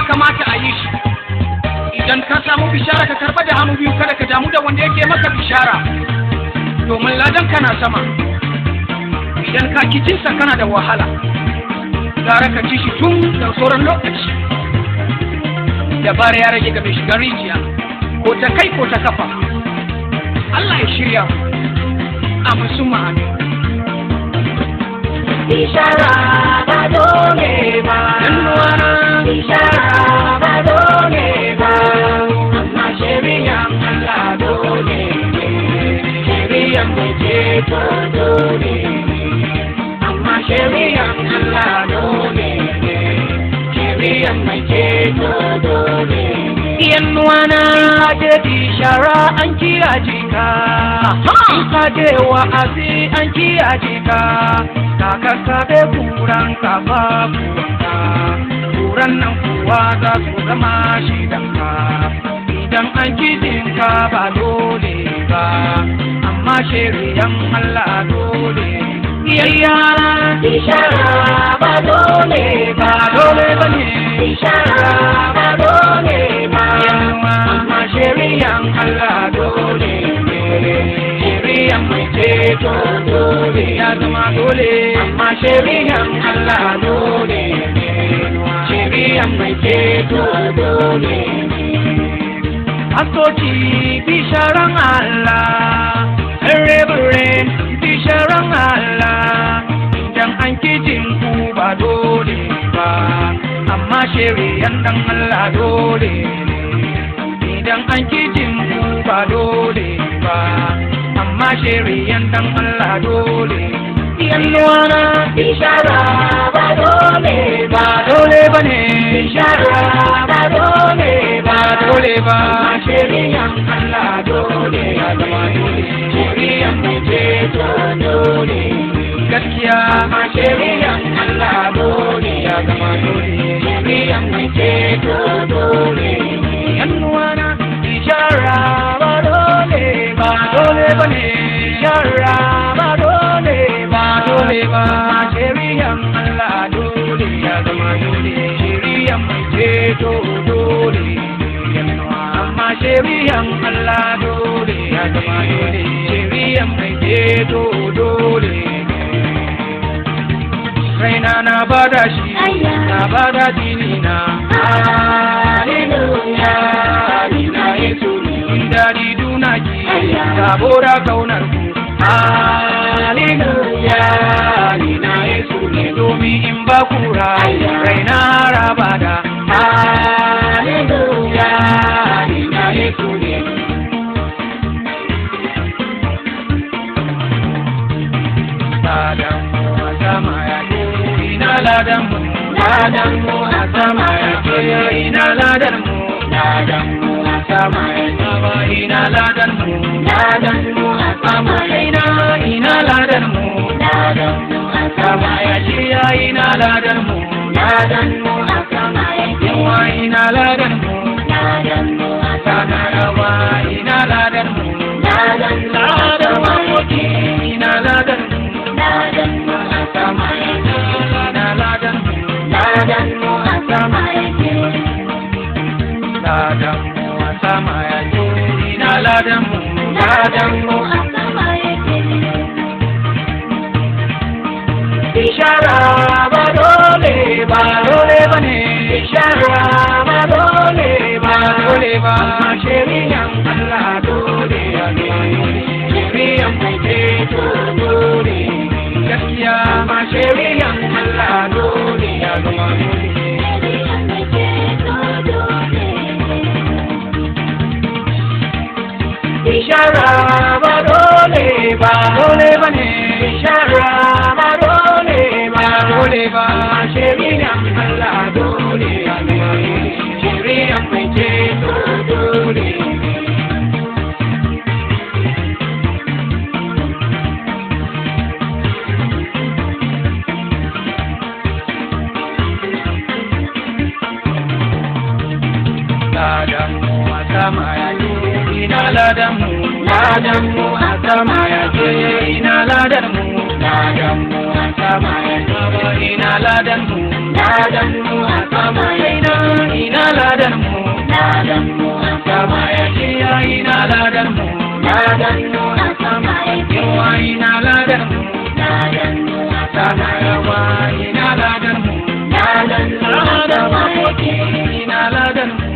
kamata a yi shi. Idan ka samu bishara ka karɓa da hannu biyu, kada ka damu da wanda yake maka bishara, domin ladan kana sama. Idan ka ki cinsa kana da wahala, gara ka ci shi tun da sauran lokaci. Dabara ya rage ga mai shiga rijiya, ko ta kai ko ta kafa. Allah ya shirya mu. Amin summa amin. Bishara ba dole ba, bishara ba dole ba, amma shari'an Allah dole ne, shari'an mai ceto dole ne, amma shari'an Allah dole ne, shari'an mai ceto dole ne. Yannuwana je bishara an kira jika, ka je wa'azi an kira jika, kaka kabe kuran kafa kuwanka, kuran nan kuwa za su zama shidanka. Idan an kijinka ba dole ba, amma shari'an Allah dole. Yayya Bishara ba dole ba, dole ba ne, bishara ba dole ba, amma shari'an Allah dole ne, shari'an mai ceto dole ya zama dole. amma shari'an Allah dole ne, shari'an mai ceto dole ne. Asoci bisharan Allah, Reverend bisharan Allah, idan an kijin ku ba dole ba, amma shari'an dan Allah dole ne. Idan an kijin ku ba dole ba, amma shari'an dan Allah dole. Yannuwana Bishara ba dole ba, dole ba ne, bishara ba dole ba, dole ba. amma shari'an Allah dole ya zama dole, shari'an mai ceto dole Gaskiya amma shari'an Allah dole ya zama dole, shari'an mai ceto dole. yannuwana bishara ba dole ba, dole ba ne, bishara ba dole ba, dole ba. Amma shari'an Allah dole ya zama dole, shari'an mai ceto dole. Amma shari'an Allah dole ya zama dole, shari'an mai ceto dole. Raina na bada shi, na bada dinina. Hallelujah, ina Yesu ne. Dadi dunaki, sabora kaunar ku. Hallelujah, ina Yesu ne. Domin in ba kura, raina rabada. Hallelujah, ina Yesu ne. Ladan mu a sama ya ke, ina ladan mu. Ladan mu a sama ya ke, Ina ladan mu. ladan mu a sama ya ke, Baba ina ladan mu. ladan mu a sama ya ke, Ina ladan mu. ladan mu a sama ya ke, Ya ina ladan mu. ladan mu a sama ya ke, Yawa ina ladan mu. ladan mu a sama ya ke, Rawa ina ladan mu. ladan mu a Ladan sama ya mu ke, ina ladan mu. ladan mu a sama ya ke, Ina ladan mu. ladan mu a sama ya ke. Ladan mu a sama ya ke, ina ladan mu. Ladan mu a sama yake. Bishara ba dole ba, Dole ba ne, bishara ba dole ba, dole ba. amma shari'an Allah dole ya zama dole, shari'an mai ceto dole, Gaskiya amma shari'an Allah dole ya zama dole, shari'an mai ceto dole. Bishara ba dole ba, dole ba ne, bishara ba dole ba, dole ba. amma shari'an Allah dole ya zama dole, shari'an mai ceto dole. Ladan mu a sama ya ke, ina ladan mu. Ladan mu a sama ya ke, Ina ladan mu. ladan mu a sama ya ke, Baba ina ladan mu. ladan mu a sama ya ke, Ina ladar mu ladan mu a sama yake yawa ina ladar mu ladan mu a sama yawa yake ina ladar mu ladan mu a sama yake ina ladar mu